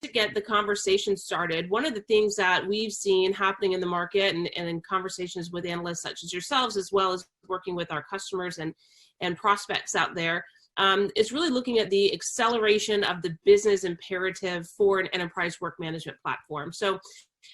to get the conversation started, one of the things that we've seen happening in the market and in conversations with analysts such as yourselves, as well as working with our customers and prospects out there, is really looking at the acceleration of the business imperative for an enterprise work management platform. So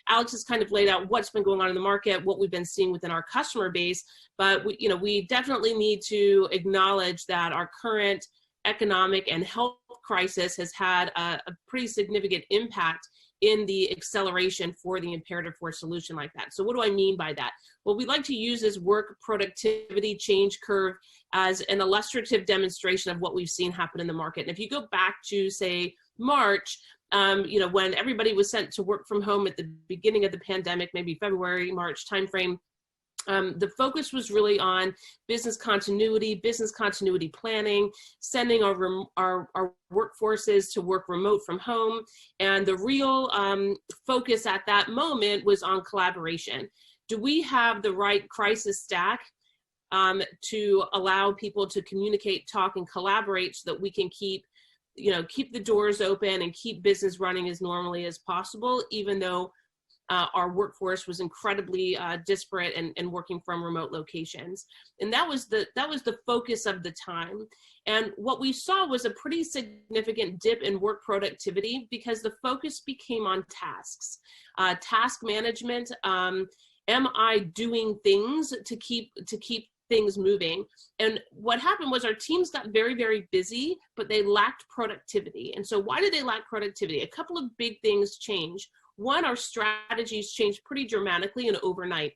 Alex has kind of laid out what's been going on in the market, what we've been seeing within our customer base, but we definitely need to acknowledge that our current economic and health crisis has had a pretty significant impact in the acceleration for the imperative for a solution like that. So what do I mean by that? Well, we like to use this work productivity change curve as an illustrative demonstration of what we've seen happen in the market. And if you go back to, say, March, when everybody was sent to work from home at the beginning of the pandemic, maybe February, March timeframe, the focus was really on business continuity planning, sending our workforces to work remote from home. And the real focus at that moment was on collaboration. Do we have the right crisis stack to allow people to communicate, talk, and collaborate so that we can keep the doors open and keep business running as normally as possible, even though our workforce was incredibly disparate and working from remote locations. And that was the focus of the time. And what we saw was a pretty significant dip in work productivity because the focus became on tasks, task management. Am I doing things to keep things moving? And what happened was our teams got very, very busy, but they lacked productivity. And so why did they lack productivity? A couple of big things changed. One, our strategies changed pretty dramatically and overnight.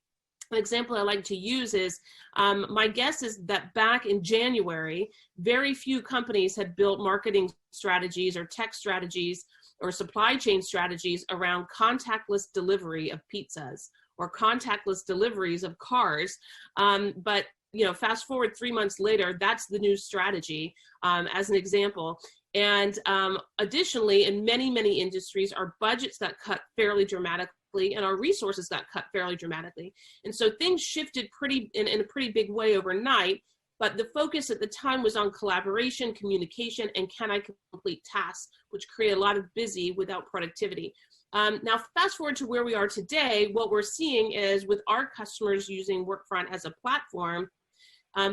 An example I like to use is, my guess is that back in January, very few companies had built marketing strategies or tech strategies or supply chain strategies around contactless delivery of pizzas or contactless deliveries of cars. But fast forward 3 months later, that's the new strategy, as an example. And additionally, in many, many industries, our budgets got cut fairly dramatically and our resources got cut fairly dramatically. And so things shifted in a pretty big way overnight, but the focus at the time was on collaboration, communication, and can I complete tasks, which create a lot of busy without productivity. Now, fast forward to where we are today, what we're seeing is with our customers using Workfront as a platform,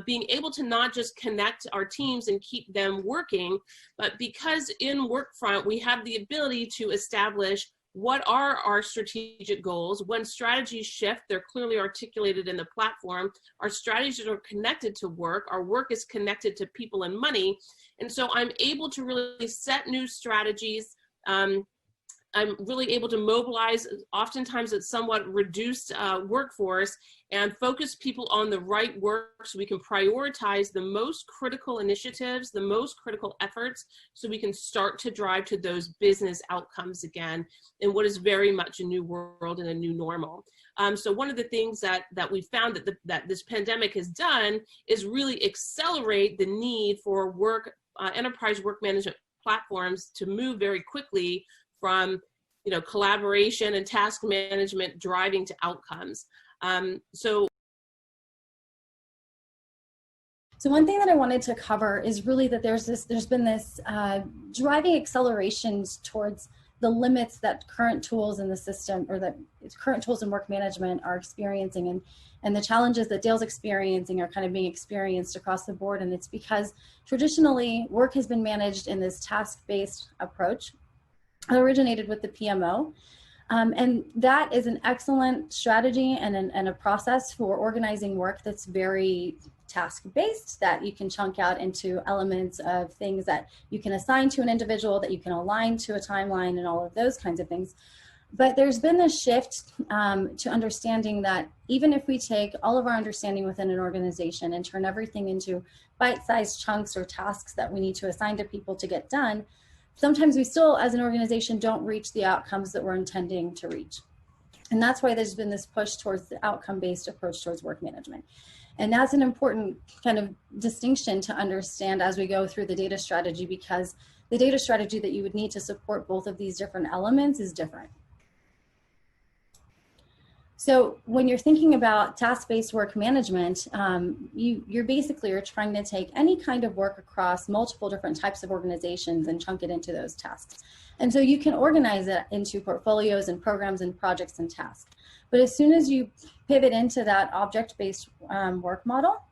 being able to not just connect our teams and keep them working, but because in Workfront, we have the ability to establish what are our strategic goals. When strategies shift, they're clearly articulated in the platform. Our strategies are connected to work. Our work is connected to people and money. And so I'm able to really set new strategies. I'm really able to mobilize, oftentimes it's somewhat reduced workforce, and focus people on the right work so we can prioritize the most critical initiatives, the most critical efforts, so we can start to drive to those business outcomes again in what is very much a new world and a new normal. So one of the things that we found that this pandemic has done is really accelerate the need for enterprise work management platforms to move very quickly from collaboration and task management driving to outcomes. So one thing that I wanted to cover is really that there's been this driving accelerations towards the limits that current tools in the system, or that current tools in work management are experiencing, and the challenges that Dale's experiencing are kind of being experienced across the board. And it's because traditionally work has been managed in this task-based approach, originated with the PMO. And that is an excellent strategy and a process for organizing work that's very task-based, that you can chunk out into elements of things that you can assign to an individual, that you can align to a timeline, and all of those kinds of things. But there's been this shift to understanding that even if we take all of our understanding within an organization and turn everything into bite-sized chunks or tasks that we need to assign to people to get done, sometimes we still, as an organization, don't reach the outcomes that we're intending to reach. And that's why there's been this push towards the outcome-based approach towards work management. And that's an important kind of distinction to understand as we go through the data strategy, because the data strategy that you would need to support both of these different elements is different. So when you're thinking about task-based work management, you're trying to take any kind of work across multiple different types of organizations and chunk it into those tasks. And so you can organize it into portfolios and programs and projects and tasks. But as soon as you pivot into that object-based work model,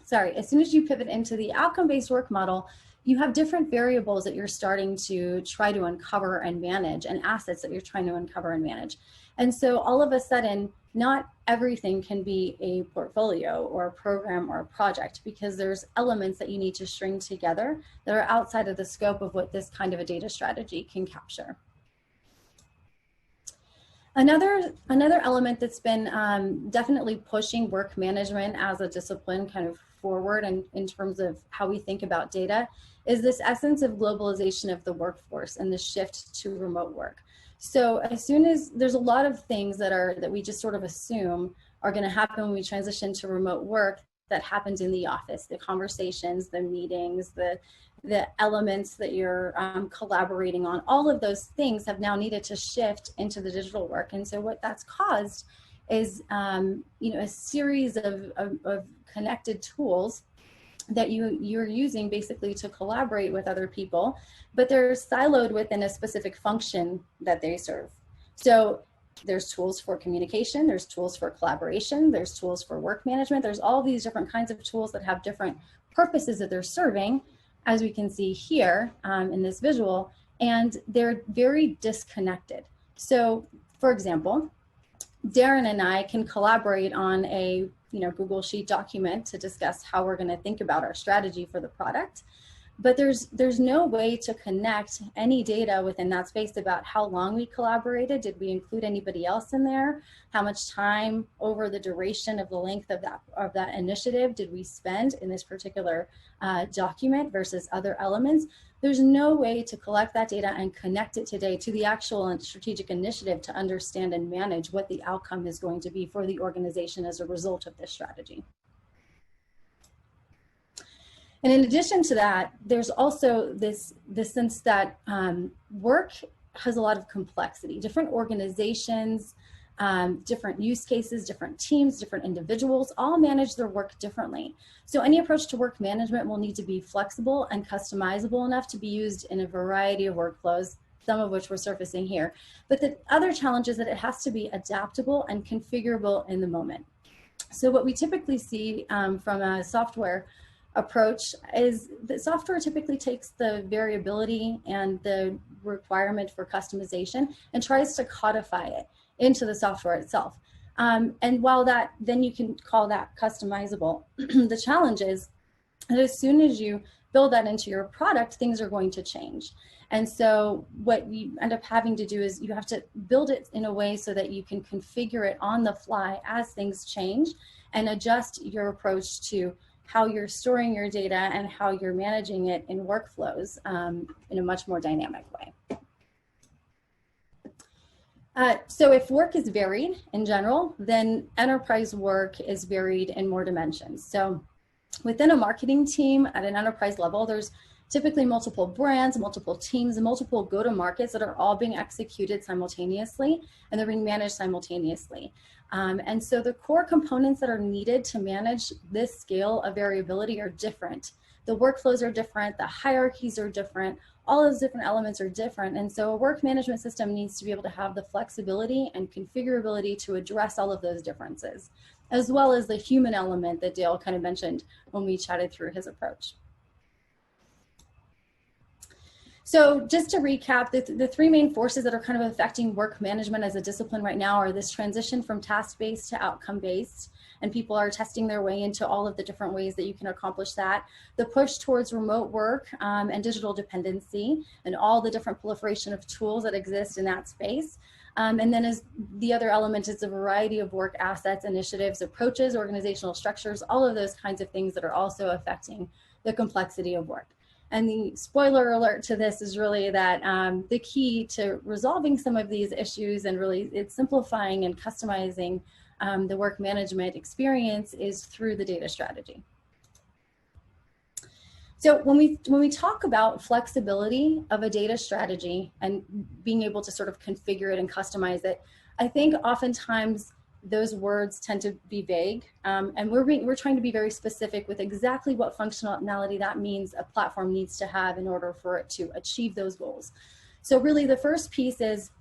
as soon as you pivot into the outcome-based work model, you have different variables that you're starting to try to uncover and manage, and assets that you're trying to uncover and manage. And so all of a sudden, not everything can be a portfolio or a program or a project, because there's elements that you need to string together that are outside of the scope of what this kind of a data strategy can capture. Another element that's been definitely pushing work management as a discipline kind of forward and in terms of how we think about data is this essence of globalization of the workforce and the shift to remote work. So as soon as there's a lot of things that we just sort of assume are going to happen when we transition to remote work that happens in the office, the conversations, the meetings, the elements that you're collaborating on, all of those things have now needed to shift into the digital work. And so what that's caused is a series of connected tools that you're using basically to collaborate with other people, but they're siloed within a specific function that they serve. So there's tools for communication, there's tools for collaboration, there's tools for work management, there's all these different kinds of tools that have different purposes that they're serving, as we can see here in this visual, and they're very disconnected. So for example, Darren and I can collaborate on a Google Sheet document to discuss how we're going to think about our strategy for the product. But there's no way to connect any data within that space about how long we collaborated. Did we include anybody else in there? How much time over the duration of the length of that initiative did we spend in this particular document versus other elements? There's no way to collect that data and connect it today to the actual strategic initiative to understand and manage what the outcome is going to be for the organization as a result of this strategy. And in addition to that, there's also this sense that work has a lot of complexity. Different organizations, different use cases, different teams, different individuals all manage their work differently. So any approach to work management will need to be flexible and customizable enough to be used in a variety of workflows, some of which we're surfacing here. But the other challenge is that it has to be adaptable and configurable in the moment. So what we typically see from a software approach is that software typically takes the variability and the requirement for customization and tries to codify it into the software itself. And while then you can call that customizable, the challenge is that as soon as you build that into your product, things are going to change. And so what you end up having to do is you have to build it in a way so that you can configure it on the fly as things change and adjust your approach to how you're storing your data and how you're managing it in workflows in a much more dynamic way. So if work is varied in general, then enterprise work is varied in more dimensions. So within a marketing team at an enterprise level, there's typically multiple brands, multiple teams, and multiple go-to-markets that are all being executed simultaneously, and they're being managed simultaneously. And so the core components that are needed to manage this scale of variability are different. The workflows are different, the hierarchies are different, all those different elements are different. And so a work management system needs to be able to have the flexibility and configurability to address all of those differences, as well as the human element that Dale kind of mentioned when we chatted through his approach. So just to recap, the three main forces that are kind of affecting work management as a discipline right now are this transition from task-based to outcome-based, and people are testing their way into all of the different ways that you can accomplish that. The push towards remote work and digital dependency and all the different proliferation of tools that exist in that space. And then as the other element is a variety of work assets, initiatives, approaches, organizational structures, all of those kinds of things that are also affecting the complexity of work. And the spoiler alert to this is really that the key to resolving some of these issues and really it's simplifying and customizing the work management experience is through the data strategy. So when we talk about flexibility of a data strategy and being able to sort of configure it and customize it, I think oftentimes those words tend to be vague. And we're trying to be very specific with exactly what functionality that means a platform needs to have in order for it to achieve those goals. So really the first piece is,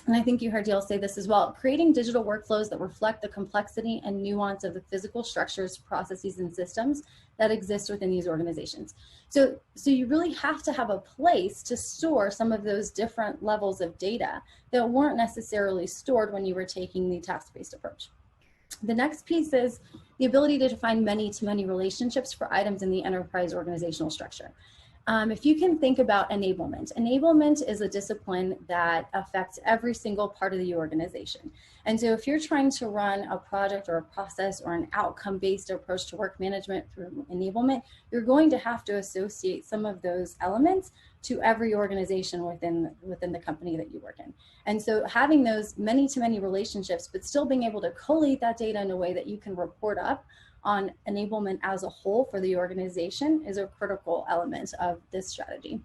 and I think you heard Dale say this as well, creating digital workflows that reflect the complexity and nuance of the physical structures, processes, and systems that exist within these organizations. So you really have to have a place to store some of those different levels of data that weren't necessarily stored when you were taking the task-based approach. The next piece is the ability to define many-to-many relationships for items in the enterprise organizational structure. If you can think about enablement, enablement is a discipline that affects every single part of the organization. And so if you're trying to run a project or a process or an outcome-based approach to work management through enablement, you're going to have to associate some of those elements to every organization within the company that you work in. And so having those many-to-many relationships, but still being able to collate that data in a way that you can report up on enablement as a whole for the organization is a critical element of this strategy.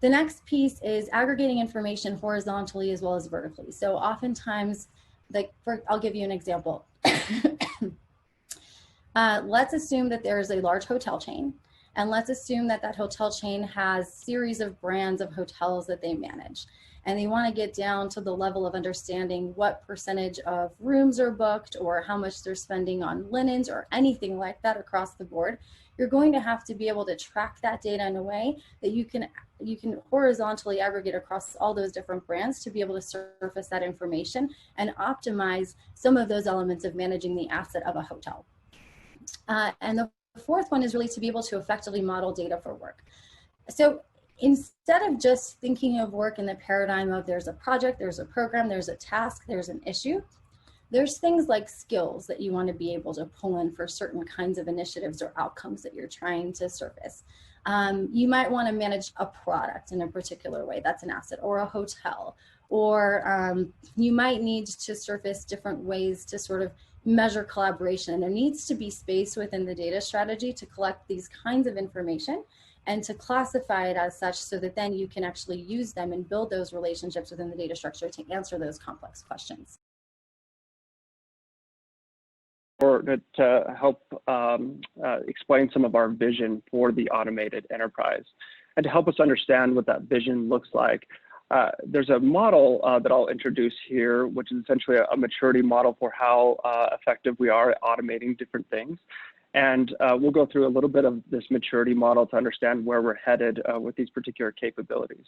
The next piece is aggregating information horizontally as well as vertically. So oftentimes, I'll give you an example. Let's assume that there is a large hotel chain, and let's assume that that hotel chain has series of brands of hotels that they manage. And they want to get down to the level of understanding what percentage of rooms are booked or how much they're spending on linens or anything like that across the board. You're going to have to be able to track that data in a way that you can horizontally aggregate across all those different brands to be able to surface that information and optimize some of those elements of managing the asset of a hotel. And the fourth one is really to be able to effectively model data for work. So instead of just thinking of work in the paradigm of there's a project, there's a program, there's a task, there's an issue, there's things like skills that you want to be able to pull in for certain kinds of initiatives or outcomes that you're trying to surface. You might want to manage a product in a particular way, that's an asset, or a hotel, or you might need to surface different ways to sort of measure collaboration. There needs to be space within the data strategy to collect these kinds of information and to classify it as such so that then you can actually use them and build those relationships within the data structure to answer those complex questions. Or to help explain some of our vision for the automated enterprise and to help us understand what that vision looks like. There's a model that I'll introduce here, which is essentially a maturity model for how effective we are at automating different things. And we'll go through a little bit of this maturity model to understand where we're headed with these particular capabilities.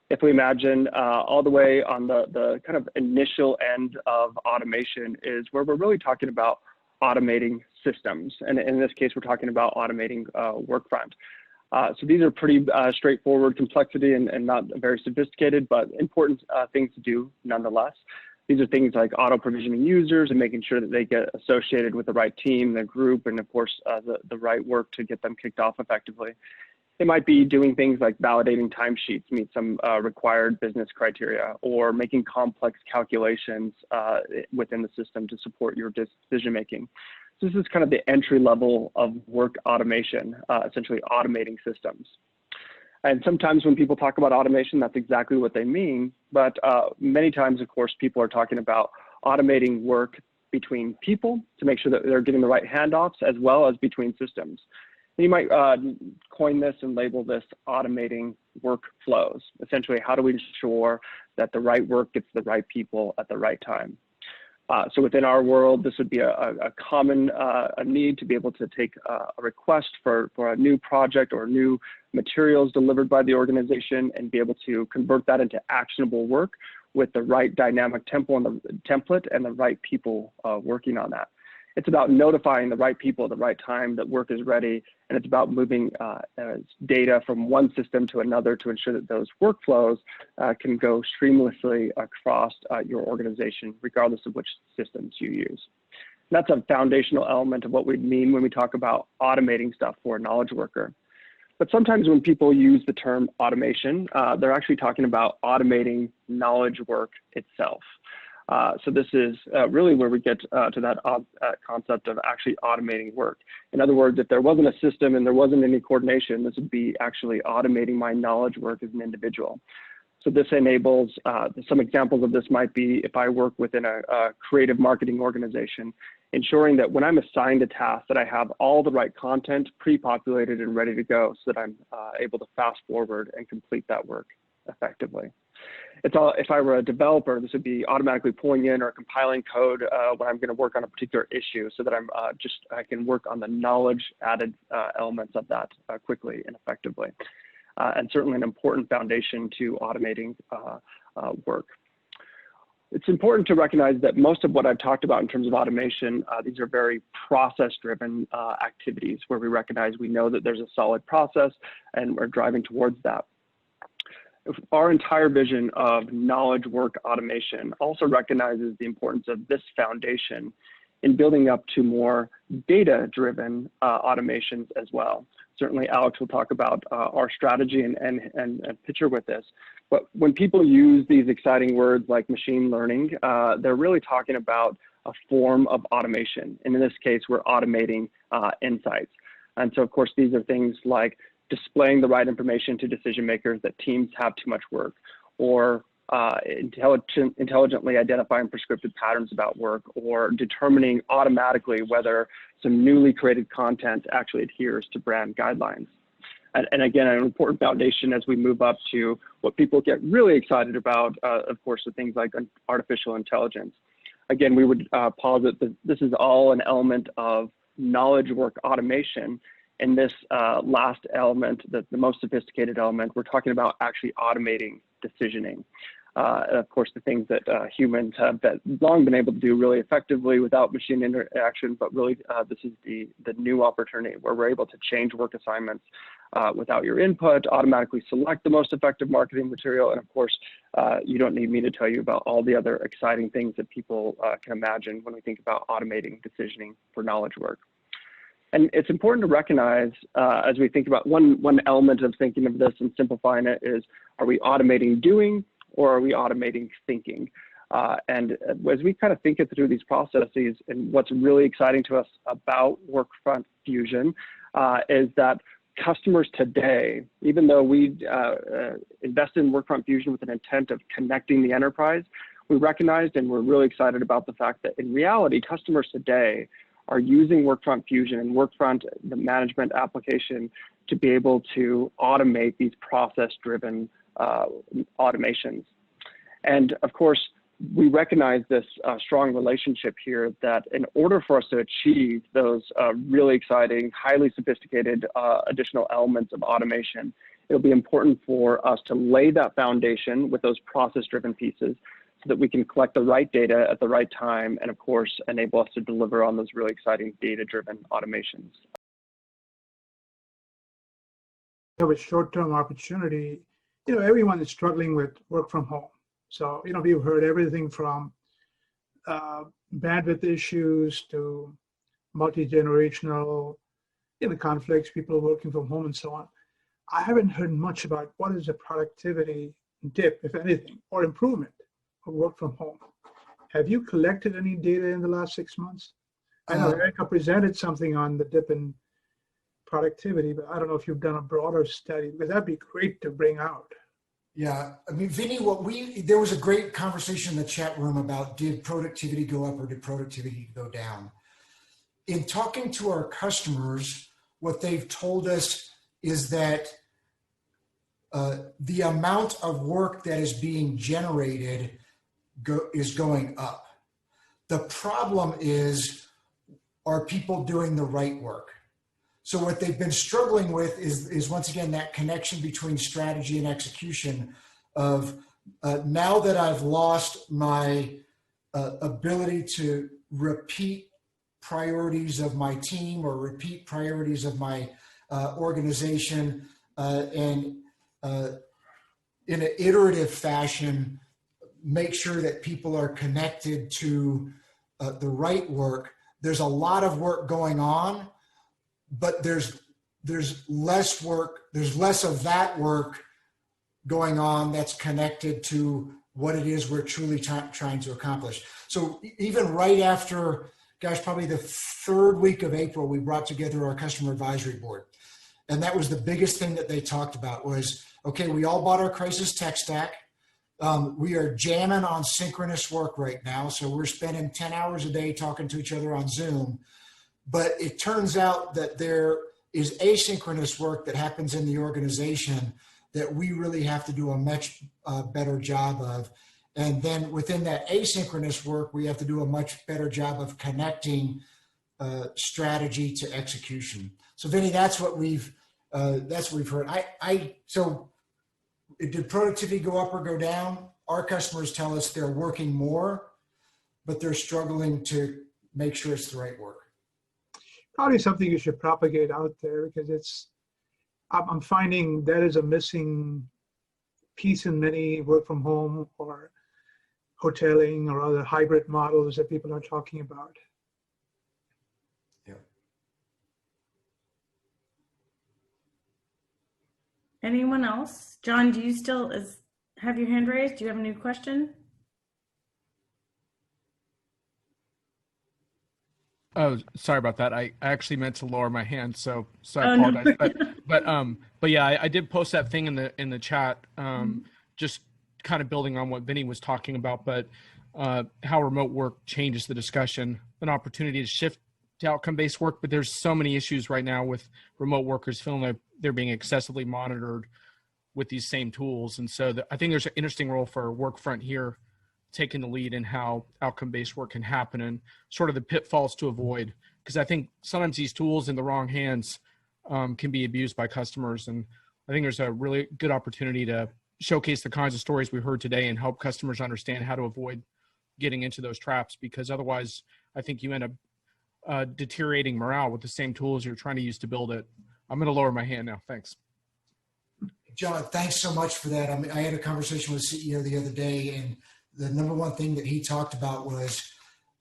If we imagine all the way on the kind of initial end of automation is where we're really talking about automating systems. And in this case, we're talking about automating Workfront. So these are pretty straightforward complexity and not very sophisticated, but important things to do nonetheless. These are things like auto-provisioning users and making sure that they get associated with the right team, the group, and of course, the right work to get them kicked off effectively. It might be doing things like validating timesheets, meet some required business criteria, or making complex calculations within the system to support your decision-making. So this is kind of the entry level of work automation, essentially automating systems. And sometimes when people talk about automation, that's exactly what they mean. But many times, of course, people are talking about automating work between people to make sure that they're getting the right handoffs as well as between systems. And you might coin this and label this automating workflows. Essentially, how do we ensure that the right work gets the right people at the right time? So within our world, this would be a common need to be able to take a request for a new project or new materials delivered by the organization and be able to convert that into actionable work with the right dynamic template and the right people working on that. It's about notifying the right people at the right time that work is ready, and it's about moving data from one system to another to ensure that those workflows can go seamlessly across your organization, regardless of which systems you use. And that's a foundational element of what we mean when we talk about automating stuff for a knowledge worker. But sometimes when people use the term automation, they're actually talking about automating knowledge work itself. So this is really where we get to that concept of actually automating work. In other words, if there wasn't a system and there wasn't any coordination, this would be actually automating my knowledge work as an individual. So this enables, some examples of this might be if I work within a creative marketing organization, ensuring that when I'm assigned a task that I have all the right content pre-populated and ready to go so that I'm able to fast forward and complete that work effectively. If I were a developer, this would be automatically pulling in or compiling code when I'm going to work on a particular issue so that I can work on the knowledge added elements of that quickly and effectively. And certainly an important foundation to automating work. It's important to recognize that most of what I've talked about in terms of automation, these are very process-driven activities where we recognize we know that there's a solid process and we're driving towards that. Our entire vision of knowledge work automation also recognizes the importance of this foundation in building up to more data-driven automations as well. Certainly Alex will talk about our strategy and picture with this. But when people use these exciting words like machine learning, they're really talking about a form of automation. And in this case, we're automating insights. And so of course, these are things like displaying the right information to decision makers that teams have too much work, or intelligently identifying prescriptive patterns about work, or determining automatically whether some newly created content actually adheres to brand guidelines. And again, an important foundation as we move up to what people get really excited about, of course, are things like artificial intelligence. Again, we would posit that this is all an element of knowledge work automation. And this last element, the most sophisticated element, we're talking about actually automating decisioning. And of course, the things that humans have long been able to do really effectively without machine interaction, but really this is the new opportunity where we're able to change work assignments without your input, automatically select the most effective marketing material. And of course, you don't need me to tell you about all the other exciting things that people can imagine when we think about automating decisioning for knowledge work. And it's important to recognize as we think about one element of thinking of this and simplifying it is, are we automating doing or are we automating thinking? And as we kind of think it through these processes, and what's really exciting to us about Workfront Fusion is that customers today, even though we invested in Workfront Fusion with an intent of connecting the enterprise, we recognized and we're really excited about the fact that in reality, customers today are using Workfront Fusion and Workfront, the management application, to be able to automate these process-driven automations. And of course, we recognize this strong relationship here that in order for us to achieve those really exciting, highly sophisticated additional elements of automation, it'll be important for us to lay that foundation with those process-driven pieces so that we can collect the right data at the right time and of course, enable us to deliver on those really exciting data-driven automations. Have a short-term opportunity. Everyone is struggling with work from home. So, we've heard everything from bandwidth issues to multi-generational, conflicts, people working from home and so on. I haven't heard much about what is the productivity dip, if anything, or improvement of work from home. Have you collected any data in the last 6 months? I know Erica presented something on the dip in productivity, but I don't know if you've done a broader study, because that'd be great to bring out. Yeah, I mean, Vinnie, there was a great conversation in the chat room about did productivity go up or did productivity go down? In talking to our customers, what they've told us is that the amount of work that is being generated is going up. The problem is, are people doing the right work? So what they've been struggling with is once again, that connection between strategy and execution of now that I've lost my ability to repeat priorities of my team or repeat priorities of my organization and in an iterative fashion, make sure that people are connected to the right work. There's a lot of work going on, but there's less work, there's less of that work going on that's connected to what it is we're truly trying to accomplish. So even right after, gosh, probably the third week of April, we brought together our customer advisory board. And that was the biggest thing that they talked about was, okay, we all bought our crisis tech stack. We are jamming on synchronous work right now. So we're spending 10 hours a day talking to each other on Zoom. But it turns out that there is asynchronous work that happens in the organization that we really have to do a much better job of. And then within that asynchronous work, we have to do a much better job of connecting strategy to execution. So Vinnie, that's what we've heard. So did productivity go up or go down? Our customers tell us they're working more, but they're struggling to make sure it's the right work. Probably something you should propagate out there, because I'm finding that is a missing piece in many work from home or hoteling or other hybrid models that people are talking about. Yeah. Anyone else? John, do you still have your hand raised? Do you have a new question? Oh, sorry about that. I actually meant to lower my hand, so I apologize. No. But yeah, I did post that thing in the chat, just kind of building on what Vinnie was talking about, but how remote work changes the discussion, an opportunity to shift to outcome-based work. But there's so many issues right now with remote workers feeling like they're being excessively monitored with these same tools, and so I think there's an interesting role for Workfront here, taking the lead in how outcome-based work can happen and sort of the pitfalls to avoid. Because I think sometimes these tools in the wrong hands can be abused by customers. And I think there's a really good opportunity to showcase the kinds of stories we heard today and help customers understand how to avoid getting into those traps, because otherwise I think you end up deteriorating morale with the same tools you're trying to use to build it. I'm going to lower my hand now. Thanks. John, thanks so much for that. I mean, I had a conversation with the CEO the other day, and the number one thing that he talked about was,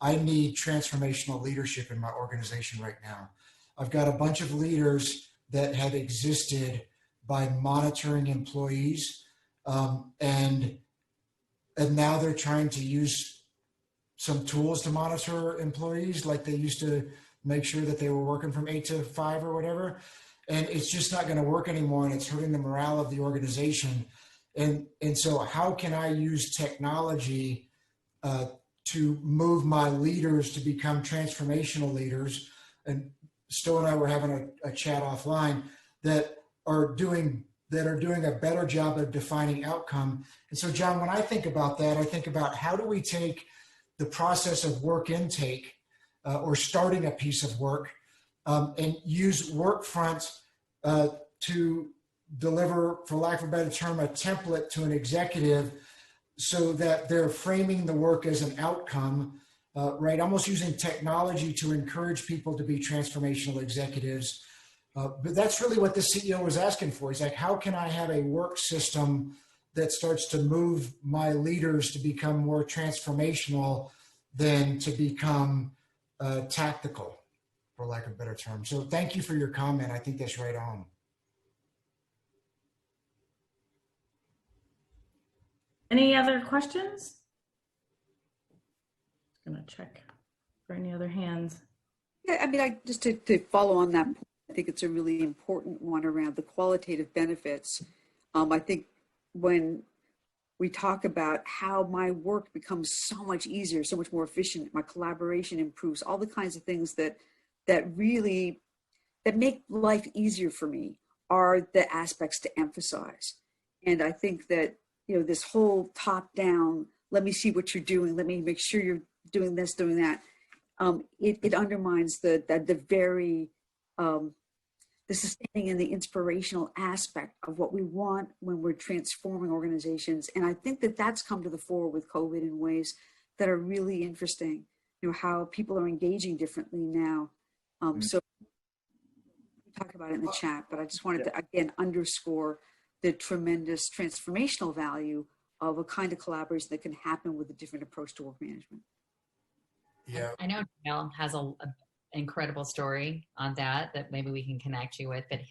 I need transformational leadership in my organization right now. I've got a bunch of leaders that have existed by monitoring employees, and now they're trying to use some tools to monitor employees, like they used to make sure that they were working from 8 to 5 or whatever. And it's just not going to work anymore, and it's hurting the morale of the organization. And so how can I use technology to move my leaders to become transformational leaders? And Stowe and I were having a chat offline that are doing a better job of defining outcome. And so, John, when I think about that, I think about how do we take the process of work intake or starting a piece of work and use Workfront to deliver, for lack of a better term, a template to an executive so that they're framing the work as an outcome, right? Almost using technology to encourage people to be transformational executives. But that's really what the CEO was asking for. He's like, how can I have a work system that starts to move my leaders to become more transformational than to become tactical, for lack of a better term. So thank you for your comment. I think that's right on. Any other questions? I'm gonna check for any other hands. Yeah, I mean, just to follow on that point, I think it's a really important one around the qualitative benefits. I think when we talk about how my work becomes so much easier, so much more efficient, my collaboration improves, all the kinds of things that make life easier for me are the aspects to emphasize. And I think that, you know, this whole top down, let me see what you're doing, let me make sure you're doing this, doing that, it undermines the sustaining and the inspirational aspect of what we want when we're transforming organizations. And I think that that's come to the fore with COVID in ways that are really interesting, you know, how people are engaging differently now. So we talk about it in the chat, but I just wanted to, again, underscore the tremendous transformational value of a kind of collaboration that can happen with a different approach to work management. Yeah, I know Dale has an incredible story on that maybe we can connect you with, but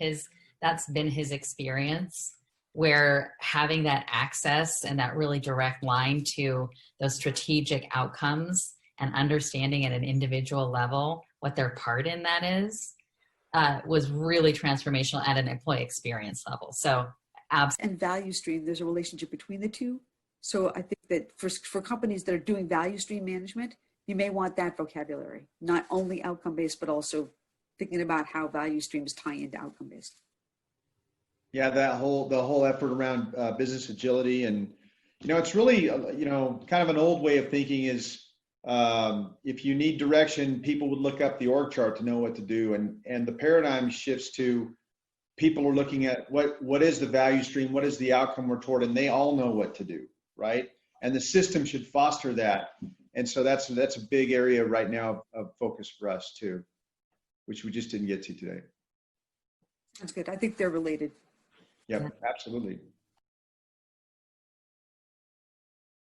that's been his experience, where having that access and that really direct line to those strategic outcomes and understanding at an individual level what their part in that is was really transformational at an employee experience level. So and value stream, there's a relationship between the two. So I think that for companies that are doing value stream management, you may want that vocabulary, not only outcome-based, but also thinking about how value streams tie into outcome-based. Yeah, the whole effort around business agility, and it's really kind of an old way of thinking is if you need direction, people would look up the org chart to know what to do, and the paradigm shifts to people are looking at what is the value stream, what is the outcome we're toward, and they all know what to do, right? And the system should foster that, and so that's a big area right now of focus for us too, which we just didn't get to today. That's good. I think they're related. Yep, absolutely.